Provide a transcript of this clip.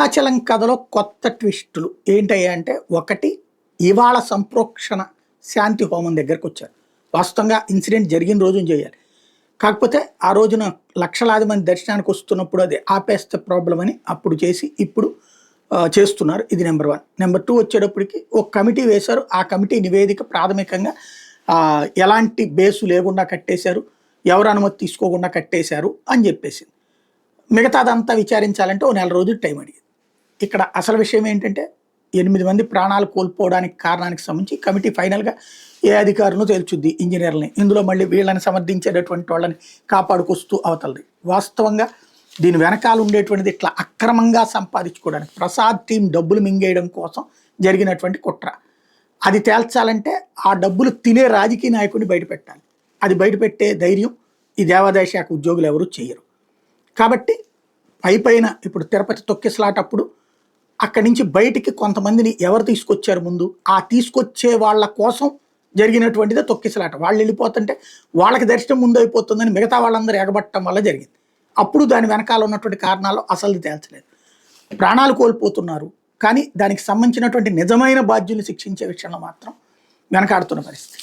అరుణాచలం కథలో కొత్త ట్విస్టులు ఏంటయ్యా అంటే, ఒకటి ఇవాళ సంప్రోక్షణ శాంతి హోమం దగ్గరకొచ్చారు. వాస్తవంగా ఇన్సిడెంట్ జరిగిన రోజున చేయాలి. కాకపోతే ఆ రోజున లక్షలాది మంది దర్శనానికి వస్తున్నప్పుడు అది ఆపేస్తే ప్రాబ్లమ్ అని అప్పుడు చేసి ఇప్పుడు చేస్తున్నారు. ఇది నెంబర్ 1. నెంబర్ 2 వచ్చేటప్పటికి ఒక కమిటీ వేశారు. ఆ కమిటీ నివేదిక ప్రాథమికంగా ఎలాంటి బేసు లేకుండా కట్టేశారు, ఎవరు అనుమతి తీసుకోకుండా కట్టేశారు అని చెప్పేసింది. మిగతాదంతా విచారించాలంటే ఓ నెల రోజులు టైం అడిగింది. ఇక్కడ అసలు విషయం ఏంటంటే 8 మంది ప్రాణాలు కోల్పోవడానికి కారణానికి సంబంధించి కమిటీ ఫైనల్గా ఏ అధికారులను తేల్చుద్ది, ఇంజనీర్లని. ఇందులో మళ్ళీ వీళ్ళని సమర్థించేటటువంటి వాళ్ళని కాపాడుకొస్తూ అవతలది. వాస్తవంగా దీని వెనకాల ఉండేటువంటిది ఇట్లా అక్రమంగా సంపాదించుకోవడానికి ప్రసాద్ టీం డబ్బులు మింగేయడం కోసం జరిగినటువంటి కుట్ర. అది తేల్చాలంటే ఆ డబ్బులు తినే రాజకీయ నాయకుడిని బయటపెట్టాలి. అది బయటపెట్టే ధైర్యం ఈ దేవాదాయ శాఖ ఉద్యోగులు ఎవరు చేయరు. కాబట్టి పైన ఇప్పుడు తిరుపతి తొక్కిసలాటప్పుడు అక్కడి నుంచి బయటికి కొంతమందిని ఎవరు తీసుకొచ్చారు ముందు, ఆ తీసుకొచ్చే వాళ్ళ కోసం జరిగినటువంటిదే తొక్కిసలాట. వాళ్ళు వెళ్ళిపోతుంటే వాళ్ళకి దర్శనం ముందు అయిపోతుందని మిగతా వాళ్ళందరూ ఎగబట్టడం వల్ల జరిగింది. అప్పుడు దాని వెనకాల ఉన్నటువంటి కారణాలు అసలు తేల్చలేదు. ప్రాణాలు కోల్పోతున్నారు, కానీ దానికి సంబంధించినటువంటి నిజమైన బాధ్యుల్ని శిక్షించే విషయంలో మాత్రం వెనకాడుతున్న పరిస్థితి.